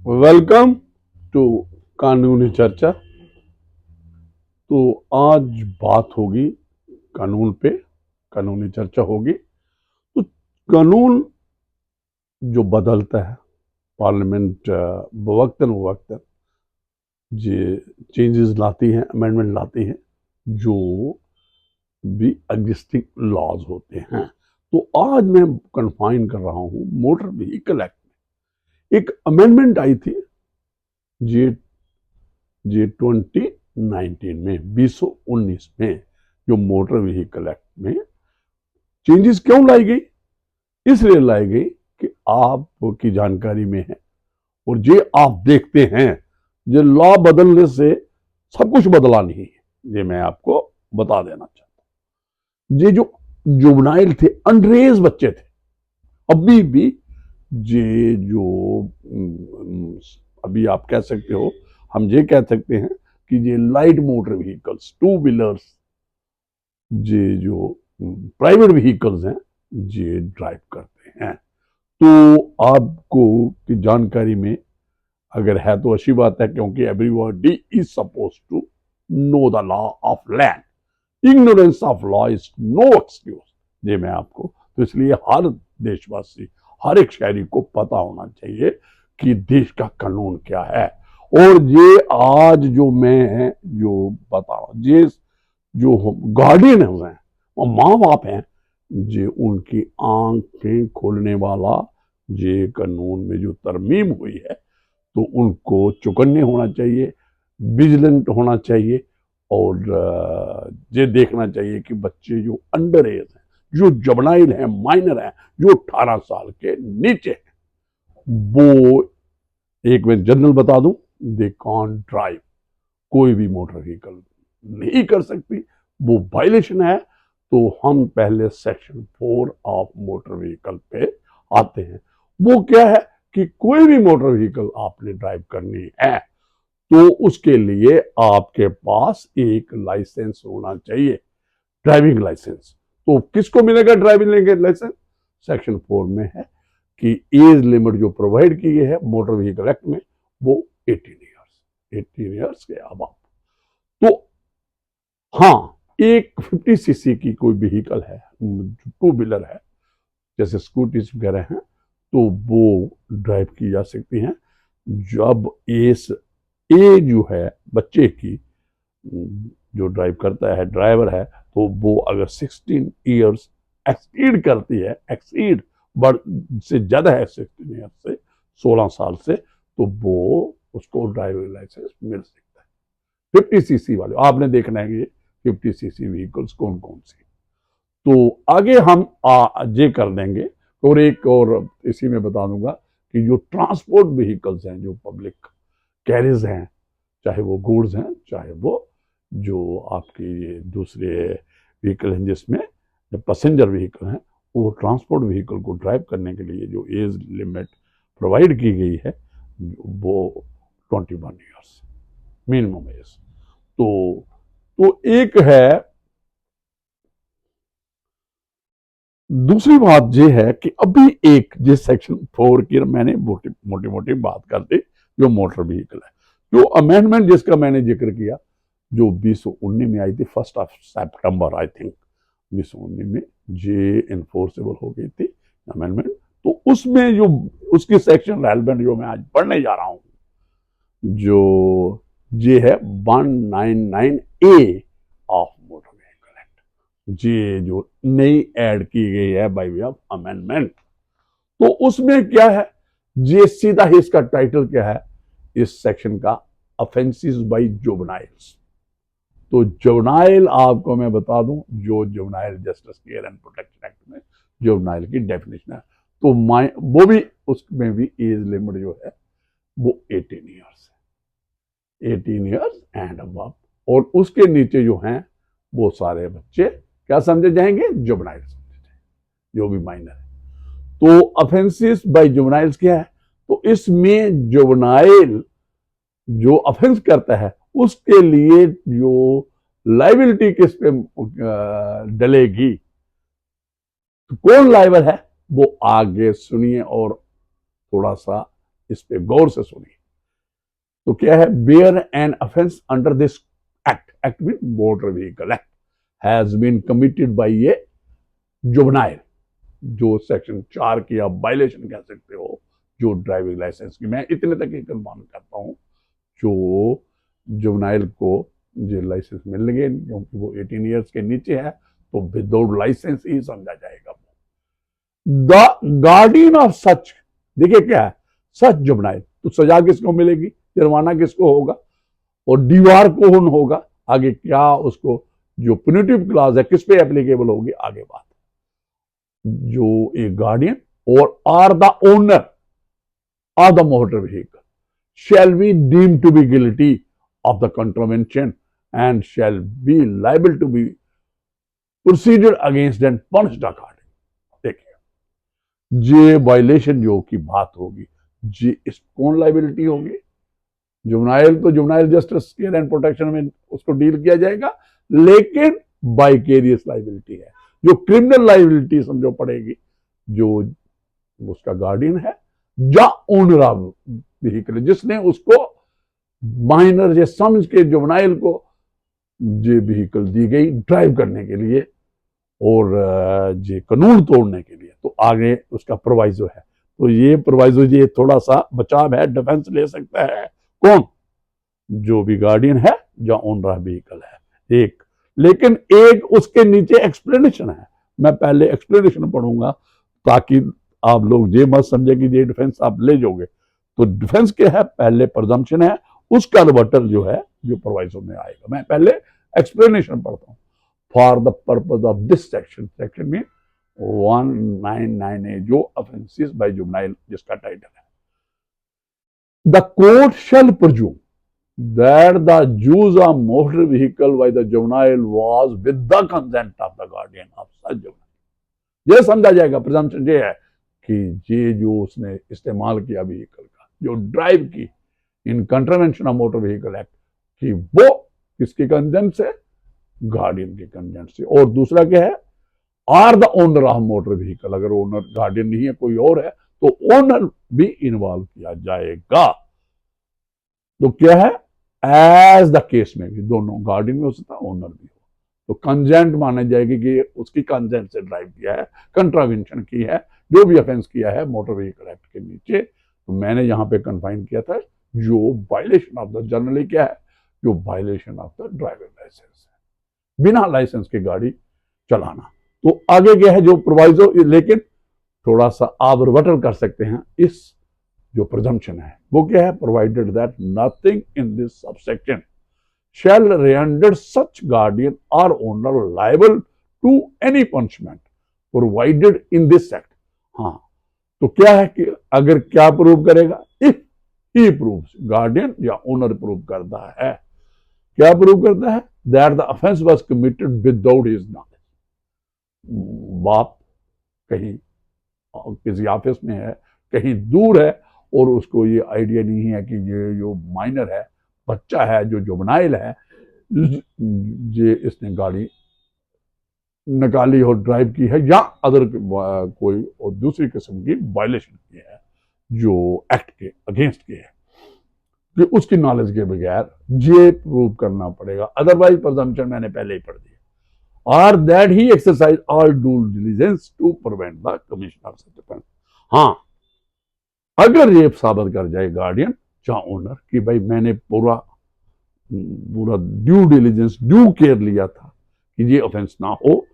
Welcome to कानूनी चर्चा। तो आज बात होगी कानून पे, कानूनी चर्चा होगी। तो कानून जो बदलता है, पार्लियामेंट वक्तन वक्तन ये चेंजेस लाती है, अमेंडमेंट लाती है, जो भी एग्जिस्टिंग लॉज होते हैं। तो आज मैं कन्फाइन कर रहा हूं मोटर व्हीकल एक्ट में एक अमेंडमेंट आई थी जे जे 2019 में 2019 में, जो मोटर व्हीकल एक्ट में चेंजेस क्यों लाई गई? इसलिए लाई गई कि आपकी जानकारी में है और ये आप देखते हैं, ये लॉ बदलने से सब कुछ बदला नहीं है। ये मैं आपको बता देना चाहता हूं। ये जो जुवनाइल थे, अंडरेज बच्चे थे, अभी भी ये जो अभी आप कह सकते हो, हम ये कह सकते हैं कि ये light motor vehicles, two wheelers, ये जो प्राइवेट व्हीकल्स हैं, ये ड्राइव करते हैं। तो आपको की जानकारी में अगर है तो अच्छी बात है, क्योंकि everybody is suppose to know the law of land. Ignorance of law is no excuse. ये मैं आपको, तो इसलिए हर देशवासी, हर एक शहरी को पता होना चाहिए कि देश का कानून क्या है। और ये आज जो मैं जो बता रहा हूं, ये जो गार्डियन हैं, वो माँ बाप हैं, ये उनकी आंखें खोलने वाला ये कानून में जो तरमीम हुई है, तो उनको चौकन्ने होना चाहिए, विजिलेंट होना चाहिए। और ये देखना चाहिए कि बच्चे जो अंडर एज हैं, जो जबनाइल हैं, माइनर हैं, जो 18 साल के नीचे हैं, वो, एक मैं जनरल बता दूं, दे कांट ड्राइव। कोई भी मोटर व्हीकल नहीं कर सकती, वो वायलेशन है। तो हम पहले सेक्शन 4 ऑफ मोटर व्हीकल पे आते हैं। वो क्या है कि कोई भी मोटर व्हीकल आपने ड्राइव करनी है तो उसके लिए आपके पास एक लाइसेंस होना चाहिए, ड्राइविंग लाइसेंस। तो किसको मिलेगा ड्राइविंग लाइसेंस? सेक्शन 4 में है कि एज लिमिट जो प्रोवाइड की गई है मोटर व्हीकल एक्ट में, वो 18 ईयर्स के अब आप। तो हाँ, एक 50 सीसी की कोई व्हीकल है, टू व्हीलर है, जैसे स्कूटीज वगैरह हैं, तो वो ड्राइव की जा सकती हैं। जब एज जो है बच्चे की, जो ड्राइव करता है, ड्राइवर है, तो वो अगर 16 ईयर्स एक्सीड करती है, एक्सीड बढ़ से ज्यादा है 16 ईयर्स से, 16 साल से, तो वो उसको ड्राइविंग लाइसेंस मिल सकता है। 50 सीसी वाले आपने देखना है कि 50 सीसी व्हीकल्स कौन कौन सी। तो आगे हम ये कर देंगे। और एक और इसी में बता दूंगा कि जो ट्रांसपोर्ट व्हीकल्स हैं, जो पब्लिक कैरिज हैं, चाहे वो गुड्स हैं, चाहे वो जो आपकी दूसरे व्हीकल हैं, जिसमें पैसेंजर व्हीकल हैं, वो ट्रांसपोर्ट व्हीकल को ड्राइव करने के लिए जो एज लिमिट प्रोवाइड की गई है, वो 21 ईयर्स मिनिमम एज। तो एक है। दूसरी बात यह है कि अभी एक जिस सेक्शन 4 की मैंने मोटी मोटी बात कर दी, जो मोटर व्हीकल है, जो अमेंडमेंट जिसका मैंने जिक्र किया, जो 2019 में आई थी, 1 सितंबर आई थिंक 2019 में जे इन्फोर्सेबल हो गई थी अमेंडमेंट। तो उसमें जो उसकी सेक्शन रेलेवेंट जो मैं आज पढ़ने जा रहा हूं, जो ये है 199A of motor vehicle act, ये जो नई ऐड की गई है बाय वे ऑफ अमेंडमेंट। तो उसमें क्या है, ये सीधा ही इसका टाइटल क्या है इस सेक्शन का, ऑफेंसेस बाय जुवेनाइल्स। तो जुवेनाइल आपको मैं बता दूं, जो juvenile justice care and protection act में जुवेनाइल की डेफिनेशन है, तो वो भी, उसमें भी एज लिमिट जो है वो 18 ईयर्स है, 18 ईयर्स एंड अबव। और उसके नीचे जो हैं वो सारे बच्चे क्या समझे जाएंगे? जुवेनाइल समझे जाएंगे, जो भी माइनर है। तो ऑफेंसेस बाय जुवेनाइल्स क्या है? तो इसमें जुवेनाइल जो ऑफेंस करता है उसके लिए जो लाइबिलिटी किस पे डलेगी, तो कौन लाइबल है, वो आगे सुनिए और थोड़ा सा इस पे गौर से सुनिए। तो क्या है, where an offence under this act, act mean motor vehicle act, has been committed by a juvenile, जो सेक्शन 4 की आप वायलेशन कह सकते हो, जो ड्राइविंग लाइसेंस की, मैं इतने तक ही कन्फर्म करता हूं, जो जुवेनाइल को जो लाइसेंस मिल गए क्योंकि वो 18 ईयर्स के नीचे है, तो विदाउट लाइसेंस ही समझा जाएगा। द गार्डियन ऑफ सच, देखिए क्या है, सच जुवेनाइल, तो सजा किसको मिलेगी, जुर्माना किसको होगा, और दीवार कौन होगा, आगे क्या उसको जो पुनिटिव क्लॉज है किस पे एप्लीकेबल होगी, आगे बात। जो ए गार्डियन और or the owner of the motor vehicle shall be deemed to be guilty of the contravention and shall be liable to be proceeded against and punished accordingly। देखिए ये वायलेशन जो की बात होगी, जी इस कौन लाइबिलिटी होगी, जुवेनाइल, तो juvenile justice care and protection में उसको डील किया जाएगा, लेकिन वाइकेरियस लाइबिलिटी है, जो क्रिमिनल लाइबिलिटी समझो पड़ेगी, जो उसका गार्डियन है या ओनर ऑफ व्हीकल, जिसने उसको माइनर या समझ के जुवेनाइल को ये व्हीकल दी गई ड्राइव करने के लिए और ये कानून तोड़ने के लिए, तो आगे उसका प्रोवाइजो है। तो ये प्रोवाइजो, ये थोड़ा सा बचाव है, डिफेंस ले सकता है कौन, जो भी गार्डियन है या ओनर ऑफ व्हीकल है, एक। लेकिन एक उसके नीचे एक्सप्लेनेशन है, मैं पहले एक्सप्लेनेशन पढ़ूंगा ताकि आप लोग ये मत समझे कि ये डिफेंस आप ले जाओगे। तो डिफेंस क्या है, पहले प्रिजम्पशन है, उसका रिबटल जो है जो प्रोवाइजो में आएगा। मैं पहले एक्सप्लेनेशन पढ़ता हूं। For the purpose of this section, section में 199A जो ऑफेंसेस बाय जुवेनाइल जिसका टाइटल है, the court shell presume that the use of motor vehicle by the juvenile was with the consent of the guardian of such juvenile। ये समझा जाएगा, presumption ये है कि ये जो उसने इस्तेमाल किया व्हीकल का, जो ड्राइव की इन contravention of motor vehicle act, कि वो किसके कंसेंट से, गार्डियन के कंसेंट से। और दूसरा क्या है, or the owner of motor vehicle, अगर ओनर गार्डियन नहीं है कोई और है तो ओनर भी इन्वॉल्व किया जाएगा। तो क्या है, एज द केस में भी दोनों, गार्डियन भी हो सकता है ओनर भी हो, तो कंसेंट माना जाएगी कि उसकी कंसेंट से ड्राइव किया है, कंट्रावेंशन की है, जो भी ऑफेंस किया है मोटर व्हीकल एक्ट के नीचे। तो मैंने यहां पे कन्फाइन किया था जो वायलेशन ऑफ द, जनरली क्या है, जो violation of the driving licence है, बिना लाइसेंस के गाड़ी चलाना। तो आगे क्या है जो प्रोवाइजो, लेकिन थोड़ा सा आप रिबटल कर सकते हैं इस जो प्रिजम्पशन है, वो क्या है, provided that nothing in this subsection shall render such guardian or owner liable to any punishment provided in this act. हाँ, तो क्या है कि अगर क्या प्रूव करेगा, इफ ही प्रूव्स, गार्डियन या ओनर प्रूव करता है, क्या प्रूव करता है, that the offence was committed without his knowledge. बाप कहीं किसी ऑफिस में है, कहीं दूर है, और उसको ये आइडिया नहीं है कि ये जो माइनर है, बच्चा है, जो जुवेनाइल है, ये इसने गाड़ी निकाली और ड्राइव की है या अदर कोई और दूसरी किस्म की वायलेशन की है जो एक्ट के अगेंस्ट की है, कि उसकी नॉलेज के बगैर ये प्रूव करना पड़ेगा। अदरवाइज प्रिजम्पशन मैंने पहले ही पढ़ दिया, और that he exercise all due diligence to prevent the commission of such offence. हाँ, अगर ये साबित कर जाए गार्डियन या ओनर कि भाई मैंने पूरा ड्यू डिलिजेंस, ड्यू केयर लिया था कि ये ऑफेंस ना हो,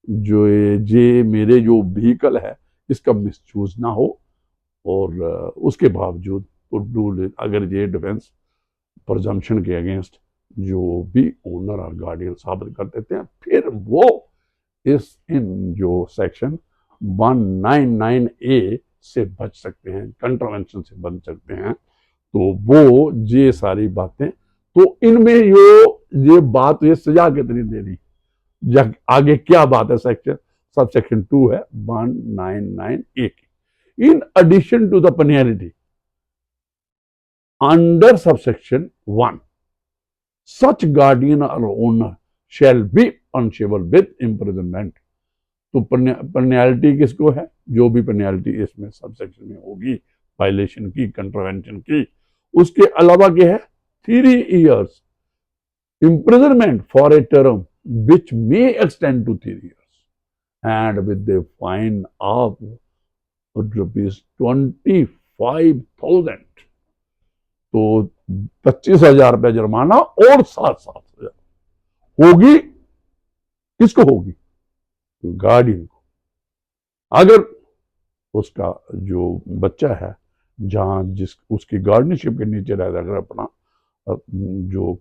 जो ये मेरे जो व्हीकल है इसका मिसयूज ना हो, और उसके बावजूद तो अगर ये डिफेंस प्रिजम्पशन के अगेंस्ट जो भी ओनर और गार्डियन साबित कर देते हैं, फिर वो इस इन जो सेक्शन 199A से बच सकते हैं, कंट्रावेंशन से बच सकते हैं। तो वो ये सारी बातें, तो इनमें ये बात ये सजा कितनी दे रही, आगे क्या बात है, सेक्शन सब सेक्शन 2 है 199A की। In addition to the penalty under subsection 1 such guardian or owner shall be punishable with imprisonment. तो पेनल्टी किसको है, जो भी पेनल्टी इसमें सबसेक्शन में होगी वायलेशन की, कंट्रावेंशन की। उसके अलावा क्या है, 3 years imprisonment for a term which may extend to 3 years and with a fine of ₹25,000। तो 25,000 जुर्माना और 7,000 होगी। किसको होगी? गार्डियन को। अगर उसका जो बच्चा है, जहां जिस उसकी गार्डियनशिप के नीचे रहता है, अगर अपना जो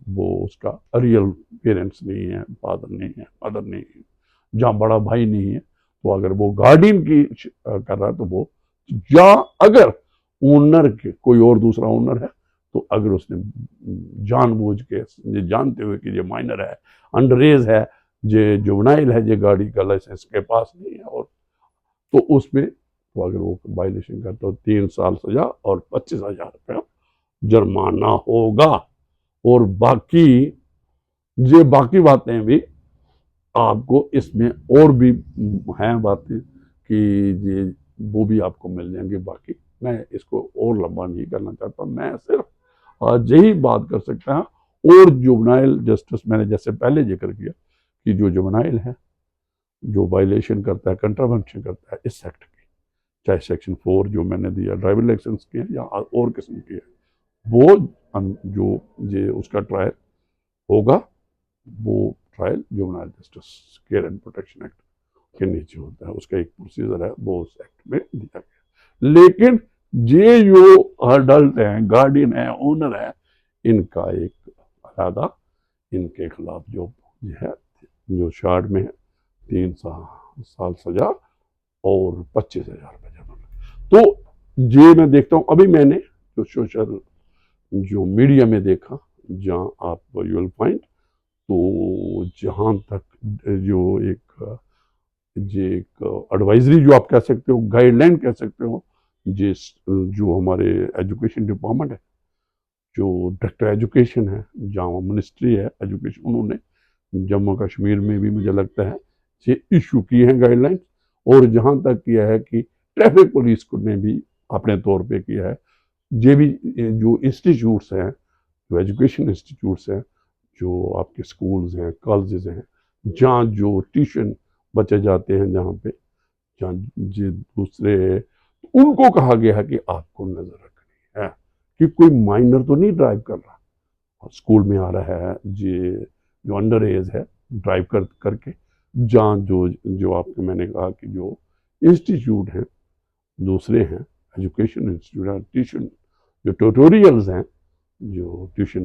वो उसका रियल पेरेंट्स नहीं है, फादर नहीं है, मदर नहीं है, जहाँ बड़ा भाई नहीं है, तो अगर वो गार्डियन की कर रहा है तो वो, या अगर ओनर के कोई और दूसरा ओनर है, तो अगर उसने जानबूझ के, ये जानते हुए कि ये माइनर है, अंडर एज है, ये जुवेनाइल है, ये गाड़ी का लाइसेंस के पास नहीं है, और तो उसमें तो अगर वो वायलेशन करता तो 3 साल सजा और 25,000 जुर्माना होगा। और बाकी ये बाकी बातें भी आपको इसमें और भी हैं बातें कि ये वो भी आपको मिल जाएंगे। बाकी मैं इसको और लंबा नहीं करना चाहता, मैं सिर्फ आज यही बात कर सकता हूँ। और जुवेनाइल जस्टिस मैंने जैसे पहले जिक्र किया कि जो जुवेनाइल है, जो वायलेशन करता है, कंट्रावेंशन करता है इस एक्ट की, चाहे सेक्शन 4 जो मैंने दिया ड्राइविंग लाइसेंस की है या और किस्म की है, वो जो ये उसका ट्रायल होगा, वो trial juvenile justice care and protection act के नीचे होता है। उसका एक प्रोसीजर है, वो उस एक्ट में दिया गया। लेकिन ये जो अडल्ट हैं, गार्डियन है, ओनर है, इनका एक अलग, इनके खिलाफ जो है, जो शार्ट में है 3 साल सजा और 25,000 जुर्माना। तो ये मैं देखता हूँ, अभी मैंने जो सोशल जो मीडिया में देखा, जहाँ आप यू विल फाइंड, तो जहाँ तक जो एक एडवाइजरी जो आप कह सकते हो, गाइडलाइन कह सकते हो, जिस जो हमारे एजुकेशन डिपार्टमेंट है, जो डायरेक्टर एजुकेशन है, जहाँ मिनिस्ट्री है एजुकेशन, उन्होंने जम्मू कश्मीर में भी मुझे लगता है ये इशू की है गाइडलाइन। और जहाँ तक किया है कि ट्रैफिक पुलिस को ने भी अपने तौर पे किया है। ये भी जो इंस्टीट्यूट्स हैं, जो एजुकेशन इंस्टीट्यूट्स हैं, जो आपके स्कूल्स हैं, कॉलेजेस हैं, जहाँ जो ट्यूशन बच्चे जाते हैं, जहाँ पे जहाँ जो दूसरे, उनको कहा गया है कि आपको नजर रखनी है कि कोई माइनर तो नहीं ड्राइव कर रहा, और स्कूल में आ रहा है जो अंडर एज है ड्राइव करके। जहाँ जो आपके मैंने कहा कि जो इंस्टीट्यूट हैं, दूसरे हैं एजुकेशन इंस्टीट्यूट, ट्यूशन जो ट्यूटोरियल्स हैं, जो ट्यूशन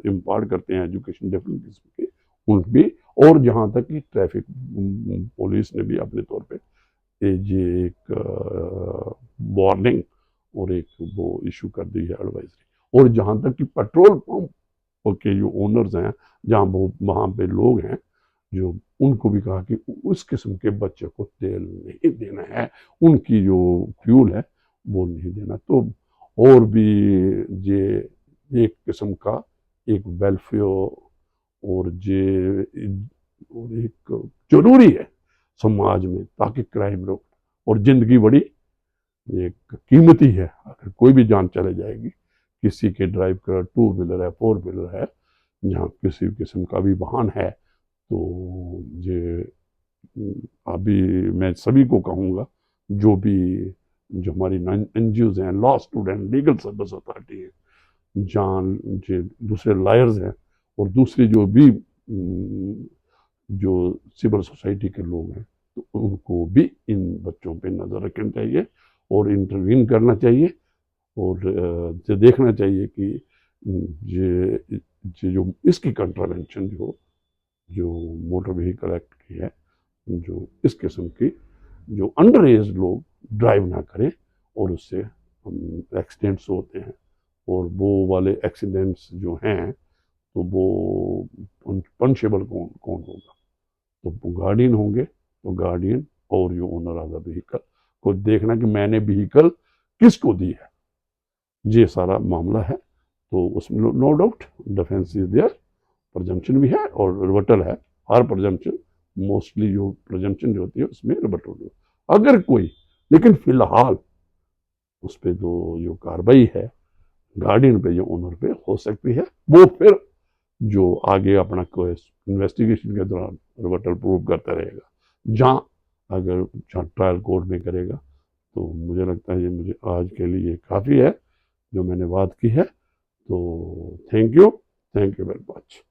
इम्पार्ट करते हैं एजुकेशन डिफरेंट किस्म के, उन भी। और जहाँ तक कि ट्रैफिक पुलिस ने भी अपने तौर पे ये एक वार्निंग और एक वो इशू कर दी है एडवाइजरी। और जहाँ तक कि पेट्रोल पंप के जो ओनर्स हैं, जहाँ वो वहाँ पे लोग हैं, जो उनको भी कहा कि उस किस्म के बच्चे को तेल नहीं देना है, उनकी जो फ्यूल है वो नहीं देना। तो और भी ये एक किस्म का एक वेलफेयर और ये और एक जरूरी है समाज में, ताकि क्राइम रोक। और जिंदगी बड़ी एक कीमती है, अगर कोई भी जान चले जाएगी, किसी के ड्राइव कर 2 व्हीलर है, 4 व्हीलर है, जहाँ किसी किस्म का भी वाहन है, तो ये अभी मैं सभी को कहूँगा, जो भी जो हमारी NGOs हैं, law student legal service authority है, जहाँ जो दूसरे लॉयर्स हैं, और दूसरे जो भी जो सिविल सोसाइटी के लोग हैं, तो उनको भी इन बच्चों पे नज़र रखनी चाहिए और इंटरवीन करना चाहिए। और ये देखना चाहिए कि ये जो इसकी कंट्रावेंशन जो मोटर व्हीकल एक्ट की है, जो इस किस्म की जो अंडर एज लोग ड्राइव ना करें, और उससे एक्सीडेंट्स होते हैं। और वो वाले एक्सीडेंट्स जो हैं, तो वो पनिशेबल कौन होगा? तो गार्डियन होंगे, तो गार्डियन और जो ओनर ऑफ द व्हीकल को देखना कि मैंने व्हीकल किसको दी है, ये सारा मामला है। तो उसमें no doubt defence is there, presumption भी है और रिबटल है। हर प्रजम्पशन, मोस्टली जो प्रजम्पशन जो होती है उसमें रिबटल। अगर कोई, लेकिन फिलहाल उस पर जो कार्रवाई है गार्डियन पे, जो ओनर पे हो सकती है, वो फिर जो आगे अपना इन्वेस्टिगेशन के दौरान रिवर्टल प्रूव करता रहेगा। जहाँ अगर ट्रायल कोर्ट में करेगा, तो मुझे लगता है ये मुझे आज के लिए काफ़ी है जो मैंने बात की है। तो थैंक यू वेरी मच।